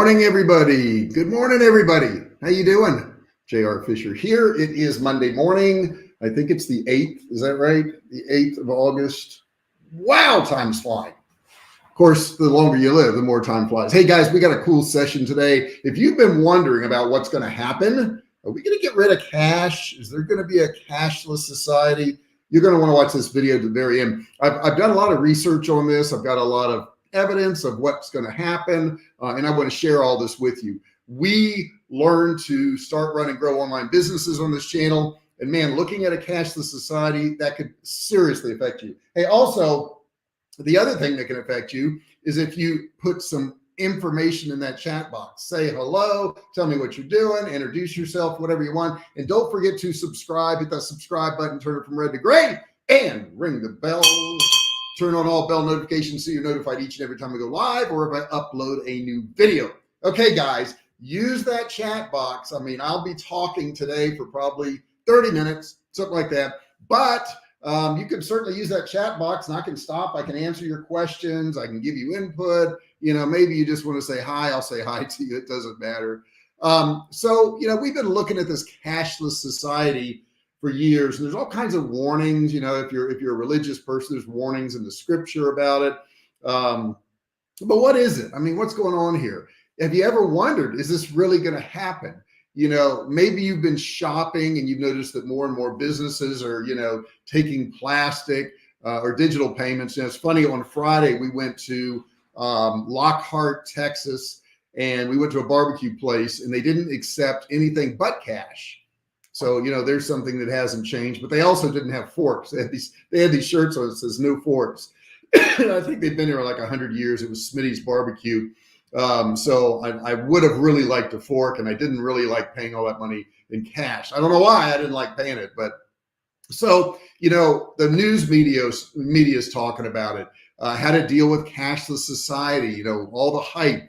morning, everybody. Good morning, everybody. How you doing? J.R. Fisher here. It is Monday morning. I think it's the 8th. Is that right? The 8th of August. Wow, time's flying. Of course, the longer you live, the more time flies. Hey, guys, we got a cool session today. If you've been wondering about what's going to happen, are we going to get rid of cash? Is there going to be a cashless society? You're going to want to watch this video to the very end. I've done a lot of research on this. I've got a lot of evidence of what's going to happen, and I want to share all this with you. We learned to start, run, and grow online businesses on this channel, and man, looking at a cashless society, that could seriously affect you. Hey, also, the other thing that can affect you is if you put some information in that chat box. Say hello, tell me what you're doing, introduce yourself, whatever you want, and don't forget to subscribe. Hit that subscribe button, turn it from red to gray, and ring the bell. Turn on all bell notifications so you're notified each and every time we go live or if I upload a new video. Okay, guys, use that chat box. I mean, I'll be talking today for probably 30 minutes, something like that. But you can certainly use that chat box and I can stop. I can answer your questions. I can give you input. You know, maybe you just want to say hi. I'll say hi to you. It doesn't matter. So, you know, we've been looking at this cashless society for years, and there's all kinds of warnings. You know, if you're a religious person, there's warnings in the scripture about it. But what is it? I mean, what's going on here? Have you ever wondered, is this really going to happen? You know, maybe you've been shopping and you've noticed that more and more businesses are, you know, taking plastic or digital payments. And it's funny, on Friday, we went to Lockhart, Texas, and we went to a barbecue place and they didn't accept anything but cash. So, you know, there's something that hasn't changed, but they also didn't have forks. They had these shirts on that says no forks. I think they've been here like 100 years. It was Smitty's Barbecue. So I would have really liked a fork, and I didn't really like paying all that money in cash. I don't know why I didn't like paying it, but so, you know, the news media is talking about it, how to deal with cashless society, you know, all the hype.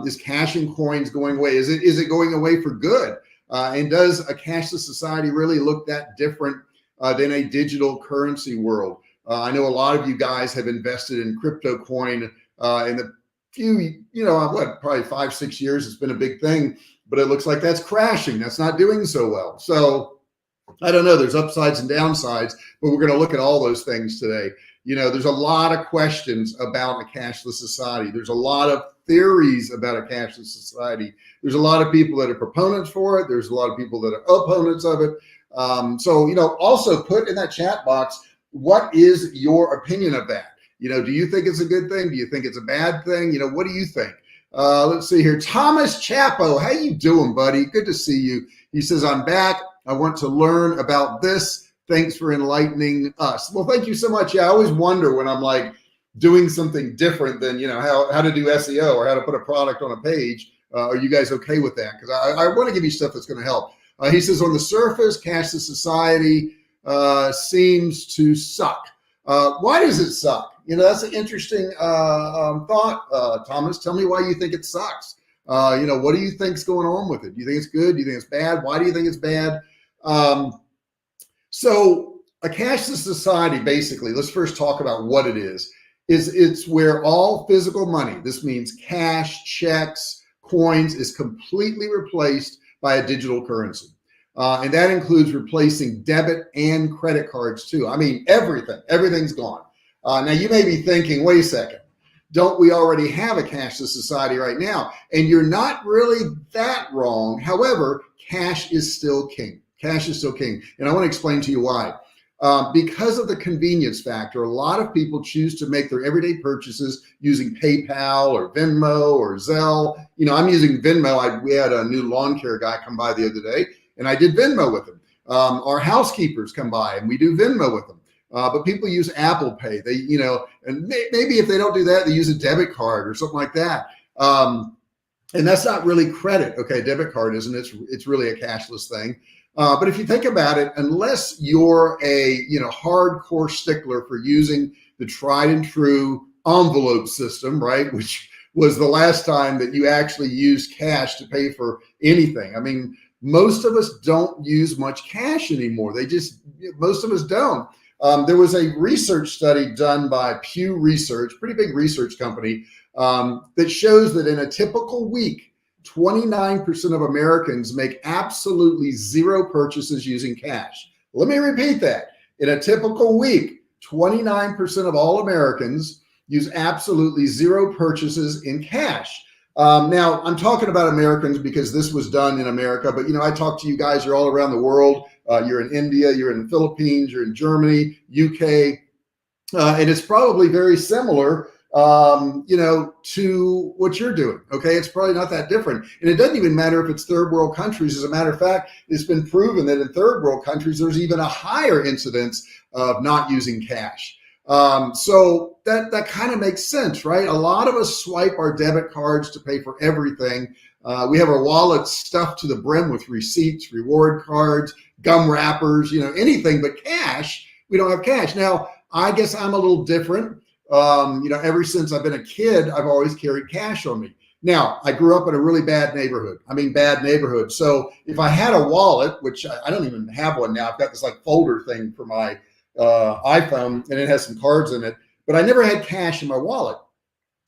Is cash and coins going away? Is it going away for good? And does a cashless society really look that different than a digital currency world? I know a lot of you guys have invested in crypto coin in the few, you know, probably 5-6 years. It's been a big thing, but it looks like that's crashing. That's not doing so well. So I don't know. There's upsides and downsides, but we're going to look at all those things today. You know, there's a lot of questions about a cashless society. There's a lot of theories about a cashless society. There's a lot of people that are proponents for it. There's a lot of people that are opponents of it. So, you know, also put in that chat box, what is your opinion of that? You know, do you think it's a good thing? Do you think it's a bad thing? You know, what do you think? Let's see here. Thomas Chapo, how you doing, buddy? Good to see you. He says, I'm back. I want to learn about this. Thanks for enlightening us. Well, thank you so much. Yeah, I always wonder when I'm like doing something different than, you know, how to do SEO or how to put a product on a page. Are you guys okay with that? Because I want to give you stuff that's going to help. He says, on the surface, cashless society seems to suck. Why does it suck? You know, that's an interesting thought, Thomas. Tell me why you think it sucks. You know, what do you think's going on with it? Do you think it's good? Do you think it's bad? Why do you think it's bad? So a cashless society, basically, let's first talk about what it is. It's where all physical money, this means cash, checks, coins, is completely replaced by a digital currency. And that includes replacing debit and credit cards too. I mean, everything's gone. Now you may be thinking, wait a second, don't we already have a cashless society right now? And you're not really that wrong. However, cash is still king. Cash is still king. And I want to explain to you why. Because of the convenience factor, a lot of people choose to make their everyday purchases using PayPal or Venmo or Zelle. You know, I'm using Venmo. We had a new lawn care guy come by the other day, and I did Venmo with him. Our housekeepers come by, and we do Venmo with them. But people use Apple Pay. They, you know, and maybe if they don't do that, they use a debit card or something like that. And that's not really credit. Okay, debit card isn't. It's really a cashless thing. But if you think about it, unless you're a, you know, hardcore stickler for using the tried and true envelope system, right, which was the last time that you actually used cash to pay for anything. I mean, most of us don't use much cash anymore. Most of us don't. There was a research study done by Pew Research, pretty big research company, that shows that in a typical week, 29% of Americans make absolutely zero purchases using cash. Let me repeat that. In a typical week, 29% of all Americans use absolutely zero purchases in cash. Now, I'm talking about Americans because this was done in America, but I talk to you guys, you're all around the world. You're in India, you're in the Philippines, you're in Germany, UK, and it's probably very similar, to what you're doing. Okay, it's probably not that different, and it doesn't even matter if it's third world countries. As a matter of fact, it's been proven that in third world countries, there's even a higher incidence of not using cash. So that kind of makes sense, right? A lot of us swipe our debit cards to pay for everything. We have our wallets stuffed to the brim with receipts, reward cards, gum wrappers, anything but cash. We don't have cash. Now, I guess I'm a little different. Ever since I've been a kid, I've always carried cash on me. Now, I grew up in a really bad neighborhood. Bad neighborhood. So if I had a wallet, which I don't even have one now, I've got this like folder thing for my iPhone, and it has some cards in it, but I never had cash in my wallet.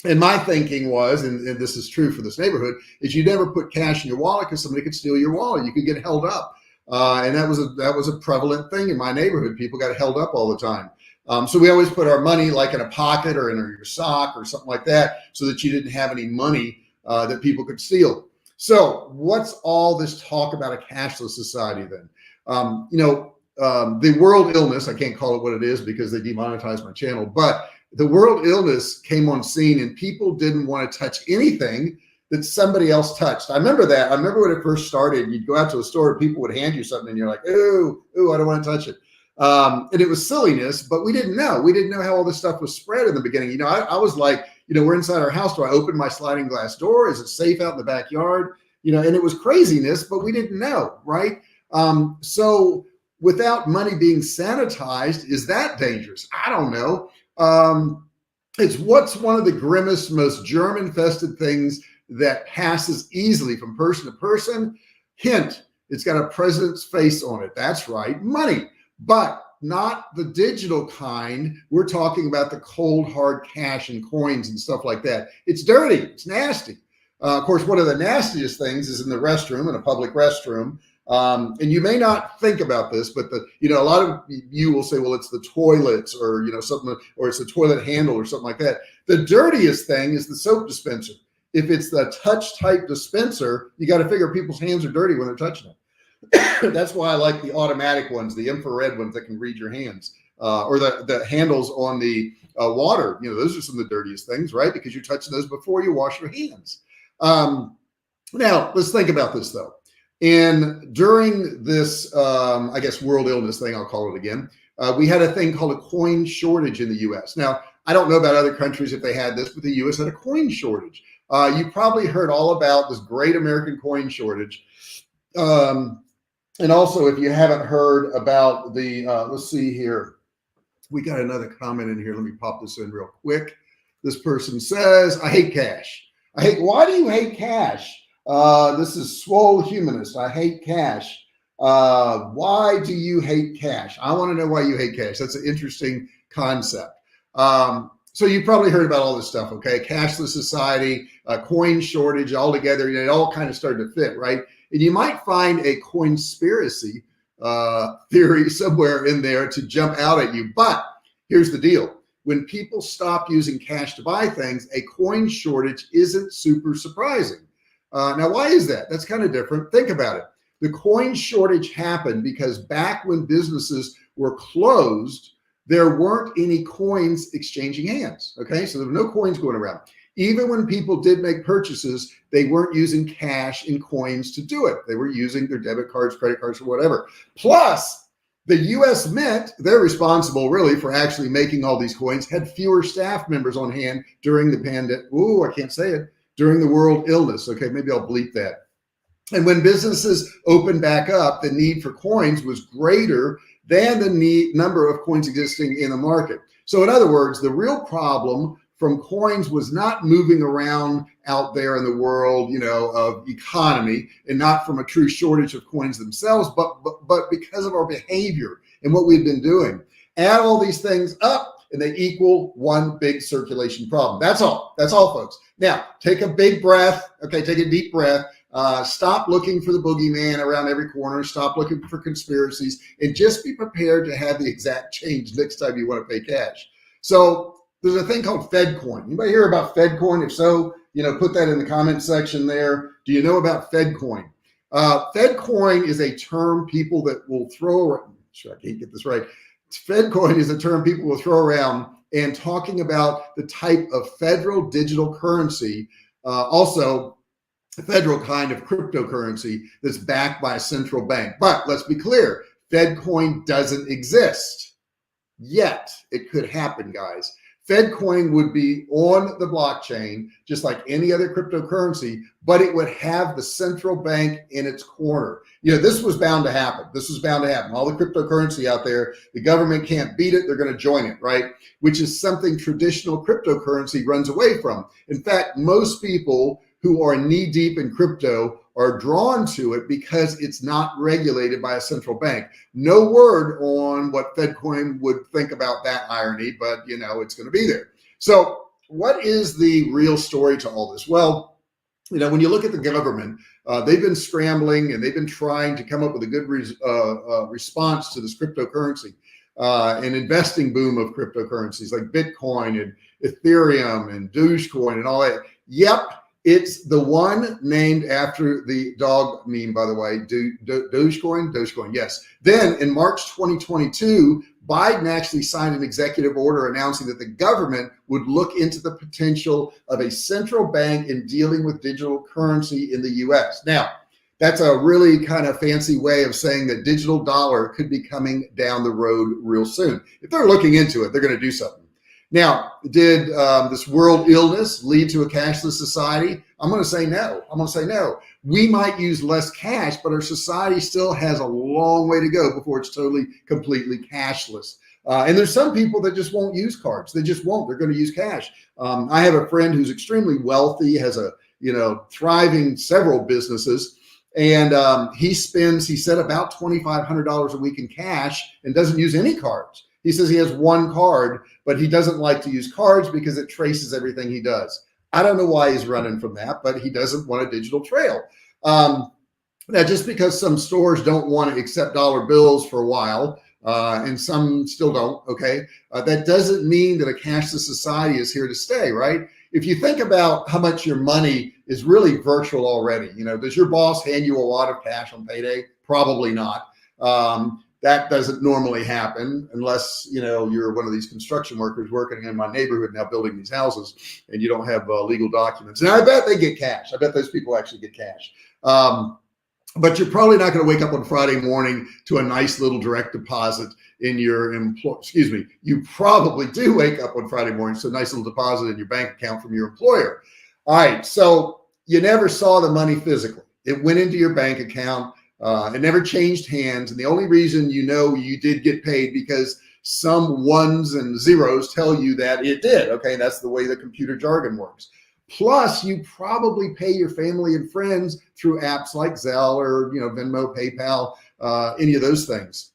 And my thinking was, and this is true for this neighborhood, is you never put cash in your wallet because somebody could steal your wallet. You could get held up. And that was a prevalent thing in my neighborhood. People got held up all the time. So we always put our money like in a pocket or in your sock or something like that, so that you didn't have any money that people could steal. So what's all this talk about a cashless society then? The world illness, I can't call it what it is because they demonetized my channel, but the world illness came on scene and people didn't want to touch anything that somebody else touched. I remember that. I remember when it first started, you'd go out to a store and people would hand you something and you're like, ooh, I don't want to touch it. And it was silliness, but we didn't know. We didn't know how all this stuff was spread in the beginning. I was like, we're inside our house. Do I open my sliding glass door? Is it safe out in the backyard? And it was craziness, but we didn't know, right? So without money being sanitized, is that dangerous? I don't know. It's what's one of the grimmest, most germ-infested things that passes easily from person to person. Hint, it's got a president's face on it. That's right, money, but not the digital kind. We're talking about the cold, hard cash and coins and stuff like that. It's dirty, it's nasty. Of course, one of the nastiest things is in the restroom, in a public restroom. And you may not think about this, but a lot of you will say, well, it's the toilets or, something, or it's the toilet handle or something like that. The dirtiest thing is the soap dispenser. If it's the touch type dispenser, you got to figure people's hands are dirty when they're touching it. That's why I like the automatic ones, the infrared ones that can read your hands, or the handles on the water. Those are some of the dirtiest things, right? Because you're touching those before you wash your hands. Now, let's think about this though. And during this, I guess, world illness thing, I'll call it again, we had a thing called a coin shortage in the U.S. Now, I don't know about other countries if they had this, but the U.S. had a coin shortage. You probably heard all about this great American coin shortage. And also, if you haven't heard about the, let's see here, we got another comment in here. Let me pop this in real quick. This person says, I hate cash. Why do you hate cash? This is Swole Humanist. I hate cash. Why do you hate cash? I want to know why you hate cash. That's an interesting concept. So you probably heard about all this stuff, okay? Cashless society, coin shortage, all together, it all kind of started to fit, right? And you might find a coinspiracy theory somewhere in there to jump out at you. But here's the deal. When people stop using cash to buy things, a coin shortage isn't super surprising. Now, why is that? That's kind of different. Think about it. The coin shortage happened because back when businesses were closed, there weren't any coins exchanging hands. Okay, so there were no coins going around. Even when people did make purchases, they weren't using cash and coins to do it. They were using their debit cards, credit cards, or whatever. Plus, the U.S. Mint, they're responsible really for actually making all these coins, had fewer staff members on hand during the pandemic. Ooh, I can't say it. During the world illness. Okay, maybe I'll bleep that. And when businesses opened back up, the need for coins was greater than the number of coins existing in the market. So in other words, the real problem from coins was not moving around out there in the world, of economy, and not from a true shortage of coins themselves, but because of our behavior and what we've been doing. Add all these things up, and they equal one big circulation problem. That's all, folks. Now, take a big breath. Okay, take a deep breath. Stop looking for the boogeyman around every corner. Stop looking for conspiracies, and just be prepared to have the exact change next time you want to pay cash. So there's a thing called FedCoin. Anybody hear about FedCoin? If so, put that in the comment section there. Do you know about FedCoin? FedCoin is a term people that will throw around. Sure, I can't get this right. FedCoin is a term people will throw around and talking about the type of federal digital currency, also a federal kind of cryptocurrency that's backed by a central bank. But let's be clear, FedCoin doesn't exist yet. It could happen, guys. FedCoin would be on the blockchain, just like any other cryptocurrency, but it would have the central bank in its corner. This was bound to happen. All the cryptocurrency out there, the government can't beat it. They're going to join it, right? Which is something traditional cryptocurrency runs away from. In fact, most people who are knee deep in crypto are drawn to it because it's not regulated by a central bank. No word on what FedCoin would think about that irony, but it's going to be there. So what is the real story to all this? Well, when you look at the government, they've been scrambling and they've been trying to come up with a good response to this cryptocurrency, an investing boom of cryptocurrencies like Bitcoin and Ethereum and Dogecoin and all that. Yep. It's the one named after the dog meme, by the way, Dogecoin, yes. Then in March 2022, Biden actually signed an executive order announcing that the government would look into the potential of a central bank in dealing with digital currency in the US. Now, that's a really kind of fancy way of saying that digital dollar could be coming down the road real soon. If they're looking into it, they're going to do something. Now, did this world illness lead to a cashless society? I'm going to say no. We might use less cash, but our society still has a long way to go before it's totally, completely cashless. And there's some people that just won't use cards. They just won't. They're going to use cash. I have a friend who's extremely wealthy, has a thriving several businesses, and he said about $2,500 a week in cash and doesn't use any cards. He says he has one card, but he doesn't like to use cards because it traces everything he does. I don't know why he's running from that, but he doesn't want a digital trail. Now, just because some stores don't want to accept dollar bills for a while, and some still don't, okay, that doesn't mean that a cashless society is here to stay, right? If you think about how much your money is really virtual already, does your boss hand you a lot of cash on payday? Probably not. That doesn't normally happen unless, you're one of these construction workers working in my neighborhood now building these houses and you don't have legal documents. And I bet they get cash. I bet those people actually get cash. But you're probably not going to wake up on Friday morning to a nice little direct deposit in your you probably do wake up on Friday morning to a nice little deposit in your bank account from your employer. All right. So you never saw the money physically. It went into your bank account. It never changed hands. And the only reason you did get paid because some ones and zeros tell you that it did. Okay, that's the way the computer jargon works. Plus, you probably pay your family and friends through apps like Zelle or Venmo, PayPal, any of those things.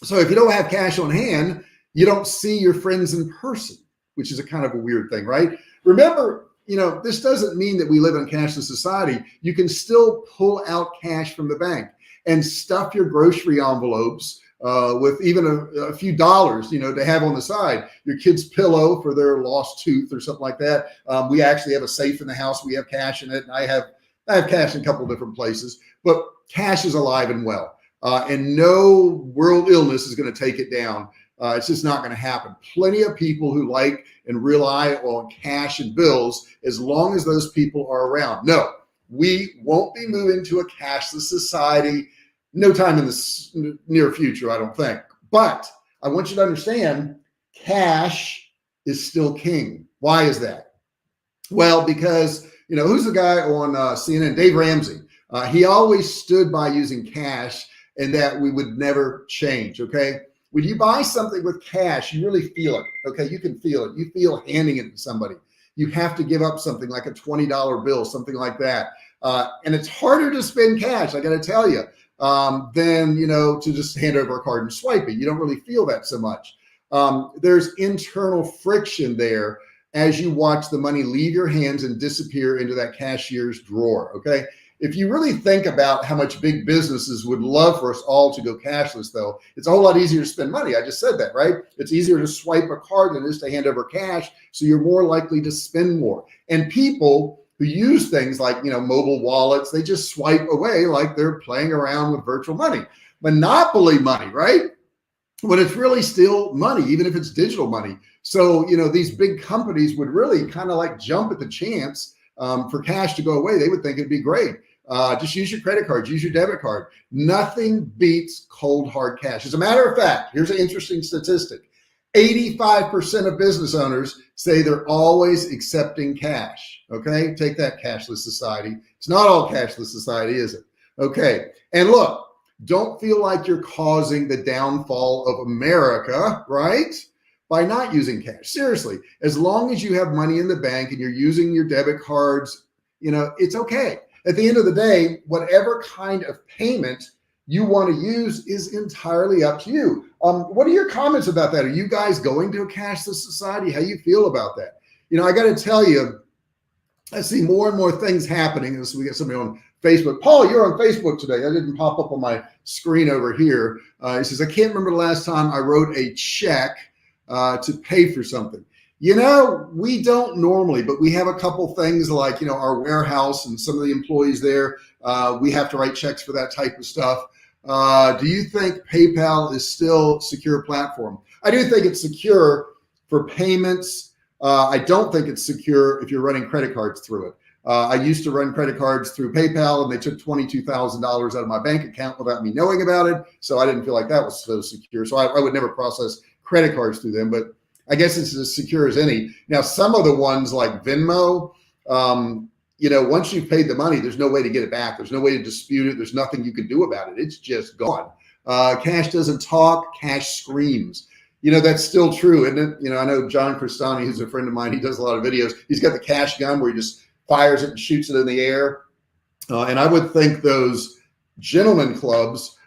So if you don't have cash on hand, you don't see your friends in person, which is a kind of a weird thing, right? Remember, this doesn't mean that we live in a cashless society. You can still pull out cash from the bank and stuff your grocery envelopes with even a few dollars, to have on the side. Your kid's pillow for their lost tooth or something like that. We actually have a safe in the house. We have cash in it. And I have cash in a couple of different places, but cash is alive and well. And no world illness is going to take it down. It's just not going to happen. Plenty of people who like and rely on cash and bills as long as those people are around. No, we won't be moving to a cashless society no time in the near future, I don't think. But I want you to understand cash is still king. Why is that? Well, because, who's the guy on CNN? Dave Ramsey. He always stood by using cash and that we would never change, okay? When you buy something with cash, you really feel it, okay? You can feel it. You feel handing it to somebody. You have to give up something like a $20 bill, something like that. And it's harder to spend cash, I got to tell you, than, to just hand over a card and swipe it. You don't really feel that so much. there's internal friction there as you watch the money leave your hands and disappear into that cashier's drawer. Okay. If you really think about how much big businesses would love for us all to go cashless, though, it's a whole lot easier to spend money. I just said that, right? It's easier to swipe a card than it is to hand over cash. So you're more likely to spend more. And people who use things like, mobile wallets, they just swipe away like they're playing around with virtual money. Monopoly money, right? When it's really still money, even if it's digital money. So, these big companies would really kind of like jump at the chance for cash to go away. They would think it'd be great. Just use your credit cards, use your debit card. Nothing beats cold hard cash. As a matter of fact, here's an interesting statistic. 85% of business owners say they're always accepting cash. Okay, take that, cashless society. It's not all cashless society, is it? Okay, and look, don't feel like you're causing the downfall of America, right? By not using cash. Seriously, as long as you have money in the bank and you're using your debit cards, it's okay. At the end of the day, whatever kind of payment you want to use is entirely up to you. What are your comments about that? Are you guys going to a cashless society? How you feel about that? I got to tell you, I see more and more things happening. As we get somebody on Facebook. Paul, you're on Facebook today. I didn't pop up on my screen over here. He says, I can't remember the last time I wrote a check to pay for something. We don't normally, but we have a couple things like, our warehouse and some of the employees there, we have to write checks for that type of stuff. Do you think PayPal is still a secure platform? I do think it's secure for payments. I don't think it's secure if you're running credit cards through it. I used to run credit cards through PayPal and they took $22,000 out of my bank account without me knowing about it. So I didn't feel like that was so secure. So I would never process credit cards through them, but I guess it's as secure as any. Now, some of the ones like Venmo, once you've paid the money, there's no way to get it back. There's no way to dispute it. There's nothing you can do about it. It's just gone. Cash doesn't talk, cash screams. That's still true. And I know John Cristani, who's a friend of mine, he does a lot of videos. He's got the cash gun where he just fires it and shoots it in the air. And I would think those gentlemen clubs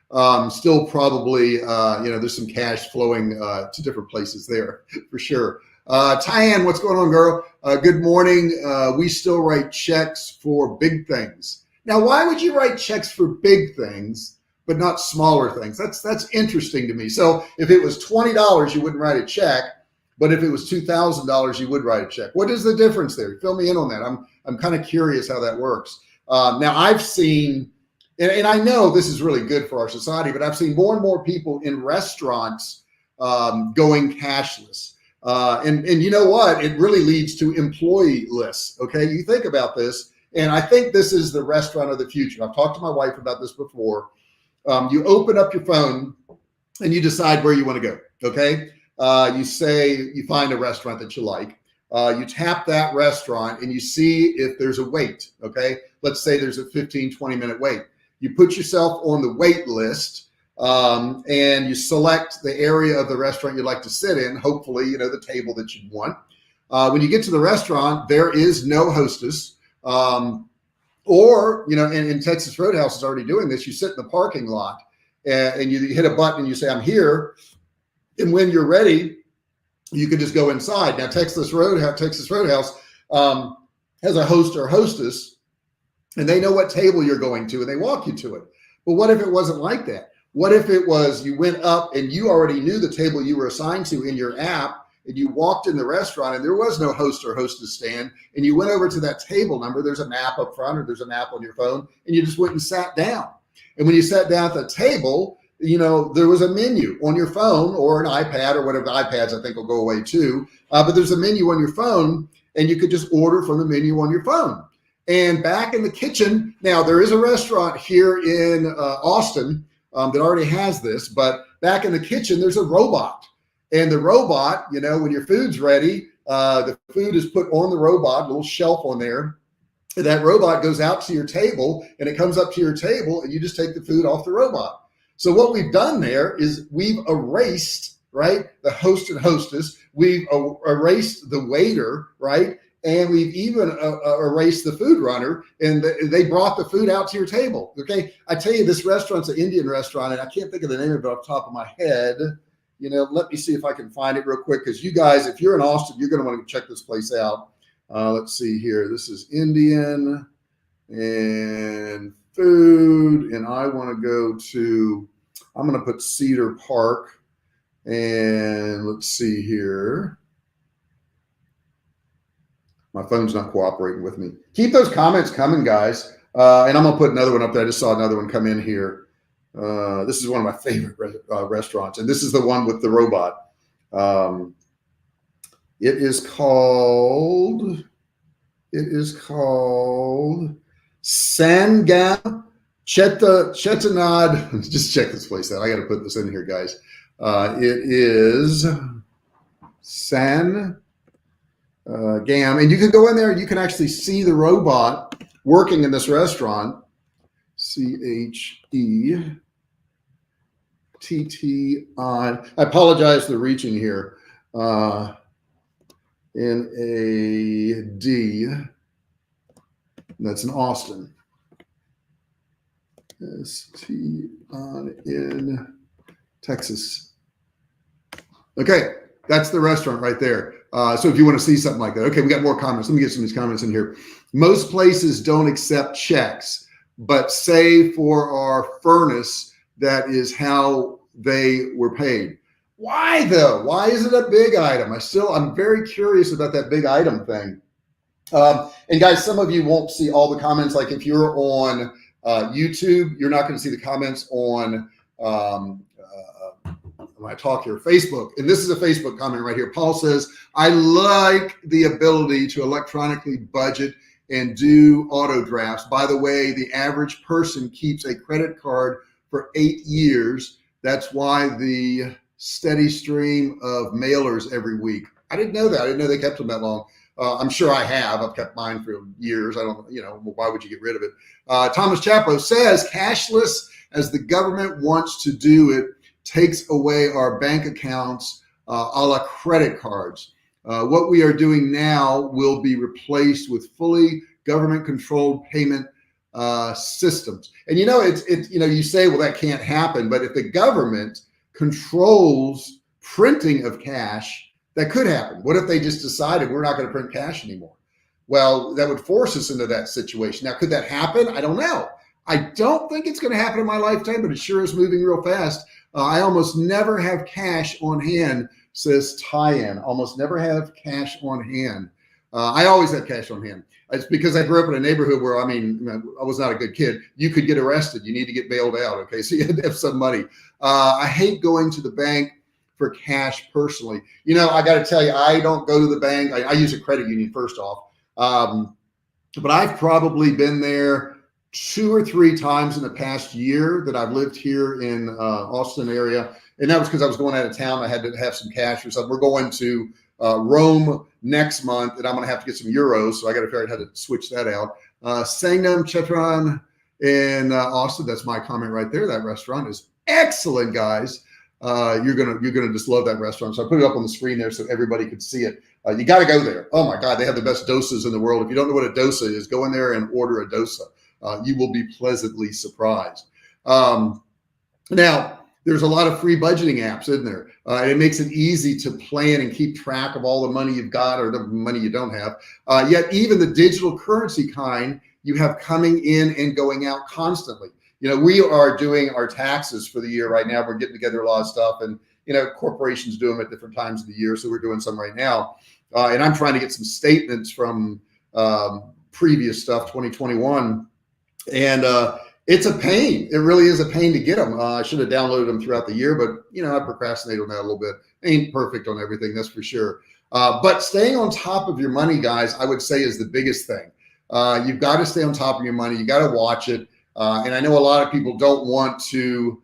still probably, there's some cash flowing to different places there for sure. Tyann, what's going on, girl? Good morning. We still write checks for big things. Now, why would you write checks for big things, but not smaller things? That's interesting to me. So if it was $20, you wouldn't write a check, but if it was $2,000, you would write a check. What is the difference there? Fill me in on that. I'm kind of curious how that works. Now I've seen, and I know this is really good for our society, but I've seen more and more people in restaurants going cashless. And you know what? It really leads to employee-less. Okay, you think about this, and I think this is the restaurant of the future. I've talked to my wife about this before. You open up your phone and you decide where you want to go. Okay, you say you find a restaurant that you like. You tap that restaurant and you see if there's a wait. Okay, let's say there's a 15-20 minute wait. You put yourself on the wait list. And you select the area of the restaurant you'd like to sit in, hopefully, the table that you want. When you get to the restaurant, there is no hostess. Or, and Texas Roadhouse is already doing this. You sit in the parking lot and you hit a button and you say, I'm here. And when you're ready, you can just go inside. Now, Texas Roadhouse has a host or hostess, and they know what table you're going to, and they walk you to it. But what if it wasn't like that? What if it was you went up and you already knew the table you were assigned to in your app, and you walked in the restaurant and there was no host or hostess stand, and you went over to that table number, there's a map up front or there's a map on your phone, and you just went and sat down. And when you sat down at the table, there was a menu on your phone or an iPad or whatever. The iPads I think will go away too. But there's a menu on your phone and you could just order from the menu on your phone. And back in the kitchen, now there is a restaurant here in Austin that already has this, but back in the kitchen, there's a robot. And the robot, when your food's ready, the food is put on the robot, a little shelf on there. And that robot goes out to your table and it comes up to your table and you just take the food off the robot. So what we've done there is we've erased, right, the host and hostess. We've erased the waiter, right? And we've even erased the food runner, and they brought the food out to your table. Okay, I tell you, this restaurant's an Indian restaurant, and I can't think of the name of it off the top of my head. let me see if I can find it real quick, because you guys, if you're in Austin, you're going to want to check this place out. Let's see here. This is Indian and food, and I want to go to, I'm going to put Cedar Park, and let's see here. My phone's not cooperating with me. Keep those comments coming, guys. And I'm going to put another one up there. I just saw another one come in here. This is one of my favorite restaurants, and this is the one with the robot. It is called Sangam Chettinad. Just check this place out. I got to put this in here, guys. It is Sangam, and you can go in there and you can actually see the robot working in this restaurant. CHETTI. I apologize for the reaching here. NAD. That's in Austin. ST in Texas. Okay, that's the restaurant right there. So if you want to see something like that. Okay, we got more comments. Let me get some of these comments in here. Most places don't accept checks, but say for our furnace, that is how they were paid. Why though? Why is it a big item? I'm very curious about that big item thing. And guys, some of you won't see all the comments. Like if you're on YouTube, you're not going to see the comments on when I talk here, Facebook. And this is a Facebook comment right here. Paul says, I like the ability to electronically budget and do auto drafts. By the way, the average person keeps a credit card for 8 years. That's why the steady stream of mailers every week. I didn't know that. I didn't know they kept them that long. I'm sure I have. I've kept mine for years. I don't, why would you get rid of it? Thomas Chapo says, cashless as the government wants to do it takes away our bank accounts a la credit cards. What we are doing now will be replaced with fully government-controlled payment systems. And you say, well, that can't happen. But if the government controls printing of cash, that could happen. What if they just decided we're not going to print cash anymore? Well, that would force us into that situation. Now, could that happen? I don't know. I don't think it's going to happen in my lifetime, but it sure is moving real fast. I almost never have cash on hand, says Tyan. Almost never have cash on hand. I always have cash on hand. It's because I grew up in a neighborhood where, I was not a good kid. You could get arrested. You need to get bailed out. Okay, so you had to have some money. I hate going to the bank for cash personally. I got to tell you, I don't go to the bank. I use a credit union first off. But I've probably been there 2 or 3 times in the past year that I've lived here in Austin area. And that was because I was going out of town. I had to have some cash or something. We're going to Rome next month, and I'm going to have to get some euros. So I got to figure out how to switch that out. Sangnam Chetran in Austin. That's my comment right there. That restaurant is excellent, guys. You're gonna just love that restaurant. So I put it up on the screen there so everybody could see it. You got to go there. Oh my God, they have the best dosas in the world. If you don't know what a dosa is, go in there and order a dosa. You will be pleasantly surprised. Now, there's a lot of free budgeting apps in there. It makes it easy to plan and keep track of all the money you've got or the money you don't have. Yet even the digital currency kind you have coming in and going out constantly. We are doing our taxes for the year right now. We're getting together a lot of stuff, and corporations do them at different times of the year. So we're doing some right now. And I'm trying to get some statements from previous stuff, 2021. And it's a pain. It really is a pain to get them. I should have downloaded them throughout the year, but I procrastinate on that a little bit. Ain't perfect on everything, that's for sure. But staying on top of your money, guys, I would say is the biggest thing. You've got to stay on top of your money. You got to watch it. And I know a lot of people don't want to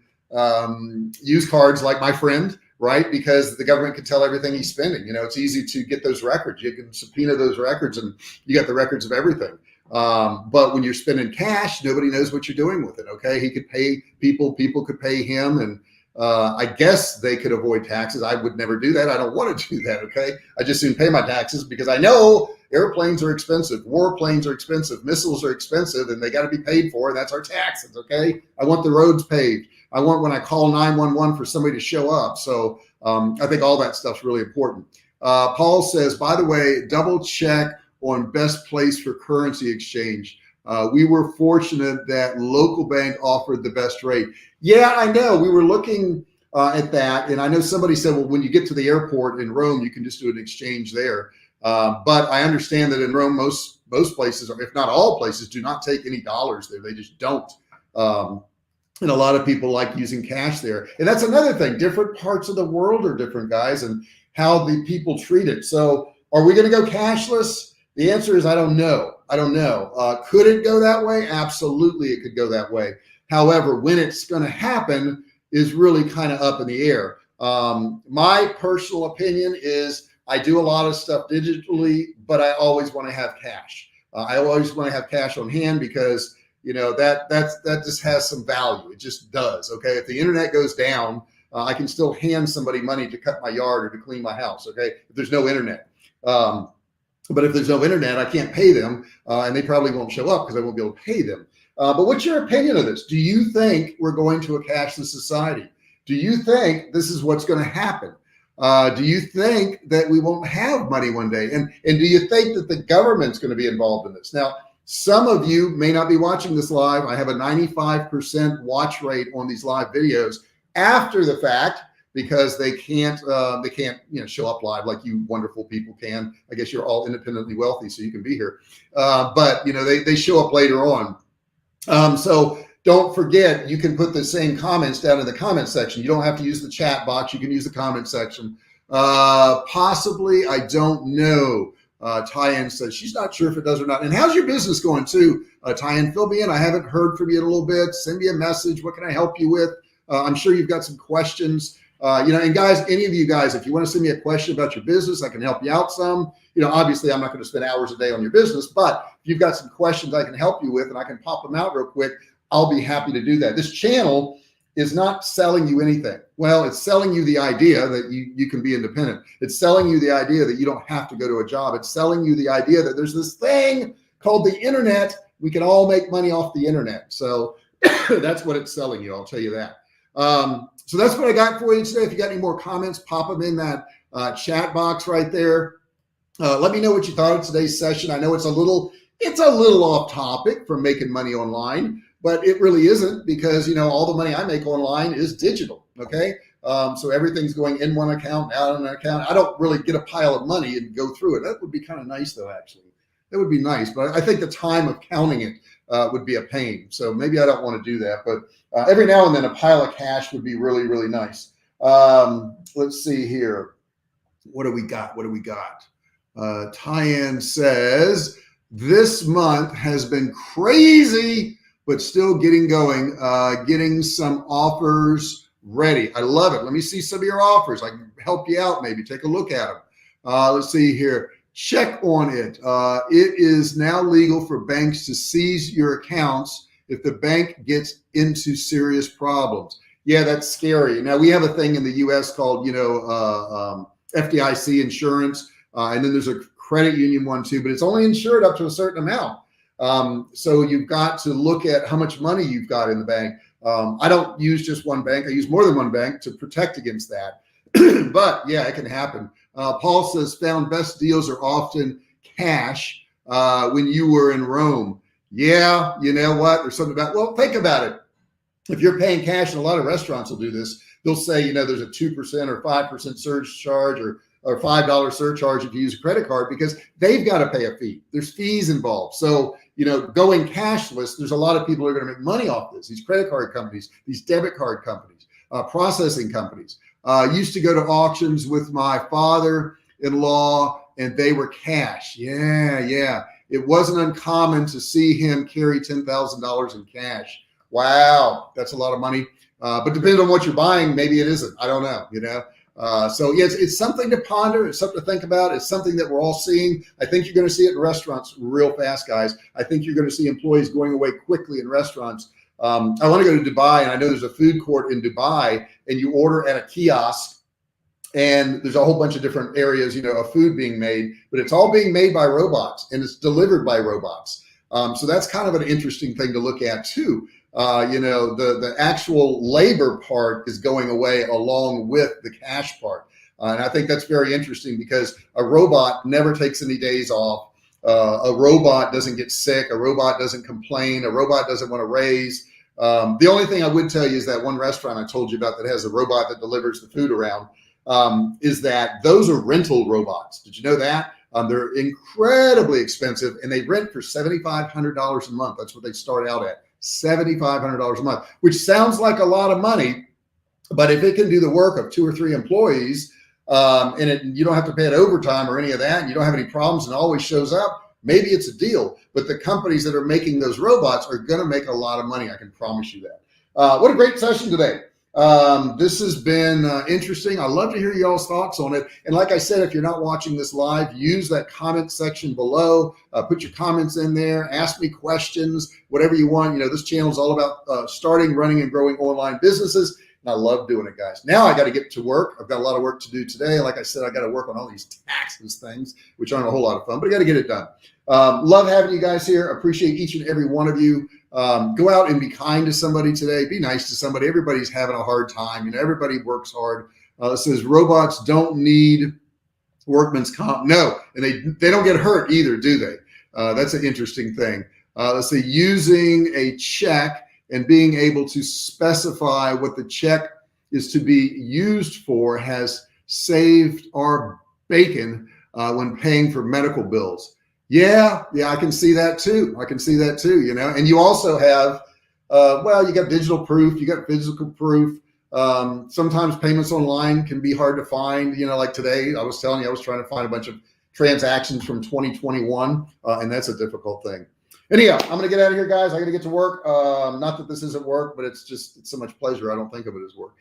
use cards like my friend, right? Because the government can tell everything he's spending. It's easy to get those records. You can subpoena those records and you got the records of everything. But when you're spending cash, nobody knows what you're doing with it. Okay. He could pay people could pay him. And I guess they could avoid taxes. I would never do that. I don't want to do that. Okay. I just soon pay my taxes because I know Airplanes are expensive. Warplanes are expensive. Missiles are expensive, and they got to be paid for. And that's our taxes. Okay. I want the roads paved. I want when I call 911 for somebody to show up. So I think all that stuff's really important. Paul says, by the way, double check on best place for currency exchange. We were fortunate that local bank offered the best rate. Yeah, I know. We were looking at that. And I know somebody said, well, when you get to the airport in Rome, you can just do an exchange there. But I understand that in Rome, most places, if not all places, do not take any dollars there. They just don't. And a lot of people like using cash there. And that's another thing. Different parts of the world are different, guys, and how the people treat it. So are we going to go cashless? The answer is I don't know. I don't know. Could it go that way? Absolutely, it could go that way. However, when it's going to happen is really kind of up in the air. My personal opinion is I do a lot of stuff digitally, but I always want to have cash. I always want to have cash on hand because that just has some value. It just does. Okay. If the internet goes down, I can still hand somebody money to cut my yard or to clean my house. Okay. If there's no internet. But if there's no internet, I can't pay them, and they probably won't show up because I won't be able to pay them. But what's your opinion of this? Do you think we're going to a cashless society? Do you think this is what's going to happen? Do you think that we won't have money one day? And do you think that the government's going to be involved in this? Now, some of you may not be watching this live. I have a 95% watch rate on these live videos after the fact because they can't show up live like you wonderful people can. I guess you're all independently wealthy, so you can be here. But they show up later on. So don't forget, you can put the same comments down in the comment section. You don't have to use the chat box. You can use the comment section. Possibly, I don't know. Tyann says she's not sure if it does or not. And how's your business going too? Tyann, fill me in. I haven't heard from you in a little bit. Send me a message. What can I help you with? I'm sure you've got some questions. And guys, any of you guys, if you want to send me a question about your business, I can help you out some. Obviously I'm not going to spend hours a day on your business, but if you've got some questions I can help you with and I can pop them out real quick, I'll be happy to do that. This channel is not selling you anything. Well, it's selling you the idea that you can be independent. It's selling you the idea that you don't have to go to a job. It's selling you the idea that there's this thing called the internet. We can all make money off the internet. So that's what it's selling you. I'll tell you that. So that's what I got for you today. If you got any more comments, pop them in that chat box right there. Let me know what you thought of today's session. I know it's a little off topic from making money online, but it really isn't because, all the money I make online is digital. Okay. So everything's going in one account, out in an account. I don't really get a pile of money and go through it. That would be kind of nice though, actually. That would be nice, but I think the time of counting it would be a pain. So maybe I don't want to do that, but every now and then a pile of cash would be really, really nice. Let's see here. What do we got? Tyann says, this month has been crazy, but still getting going, getting some offers ready. I love it. Let me see some of your offers. I can help you out, maybe take a look at them. Let's see here. Check on it. It is now legal for banks to seize your accounts if the bank gets into serious problems. Yeah, that's scary. Now we have a thing in the US called, FDIC insurance. And then there's a credit union one too, but it's only insured up to a certain amount. So you've got to look at how much money you've got in the bank. I don't use just one bank. I use more than one bank to protect against that. But yeah, it can happen. Paul says, found best deals are often cash when you were in Rome. Yeah, you know what? There's something about, well, think about it. If you're paying cash, and a lot of restaurants will do this, they'll say, there's a 2% or 5% surge charge or $5 surcharge if you use a credit card because they've got to pay a fee. There's fees involved. So, going cashless, there's a lot of people who are going to make money off this. These credit card companies, these debit card companies, processing companies. Used to go to auctions with my father-in-law and they were cash. Yeah. It wasn't uncommon to see him carry $10,000 in cash. Wow. That's a lot of money. But depending on what you're buying, maybe it isn't. I don't know, So yes, it's something to ponder. It's something to think about. It's something that we're all seeing. I think you're going to see it in restaurants real fast, guys. I think you're going to see employees going away quickly in restaurants. I want to go to Dubai, and I know there's a food court in Dubai, and you order at a kiosk, And there's a whole bunch of different areas, of food being made, but it's all being made by robots and it's delivered by robots. So that's kind of an interesting thing to look at too. The actual labor part is going away along with the cash part. And I think that's very interesting because a robot never takes any days off. A robot doesn't get sick. A robot doesn't complain. A robot doesn't want to raise. The only thing I would tell you is that one restaurant I told you about that has a robot that delivers the food around, is that those are rental robots. Did you know that? They're incredibly expensive and they rent for $7,500 a month. That's what they start out at, $7,500 a month, which sounds like a lot of money. But if it can do the work of 2 or 3 employees, and you don't have to pay it overtime or any of that, and you don't have any problems and always shows up, maybe it's a deal. But the companies that are making those robots are going to make a lot of money. I can promise you that. What a great session today. This has been interesting. I love to hear y'all's thoughts on it. And like I said, if you're not watching this live, use that comment section below. Put your comments in there. Ask me questions, whatever you want. This channel is all about starting, running, and growing online businesses. And I love doing it, guys. Now I got to get to work. I've got a lot of work to do today. Like I said, I got to work on all these taxes things, which aren't a whole lot of fun, but I got to get it done. Love having you guys here. Appreciate each and every one of you. Go out and be kind to somebody today. Be nice to somebody. Everybody's having a hard time. Everybody works hard. It says robots don't need workman's comp. No, and they don't get hurt either, do they? That's an interesting thing. Let's say using a check and being able to specify what the check is to be used for has saved our bacon when paying for medical bills. Yeah, I can see that too. And you also have, you got digital proof, you got physical proof. Sometimes payments online can be hard to find. Like today, I was telling you, I was trying to find a bunch of transactions from 2021, and that's a difficult thing. Anyhow, I'm going to get out of here, guys. I got to get to work. Not that this isn't work, but it's so much pleasure. I don't think of it as work.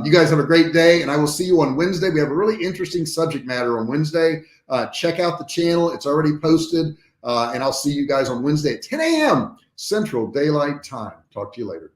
You guys have a great day, and I will see you on Wednesday. We have a really interesting subject matter on Wednesday. Check out the channel. It's already posted, and I'll see you guys on Wednesday at 10 a.m. Central Daylight Time. Talk to you later.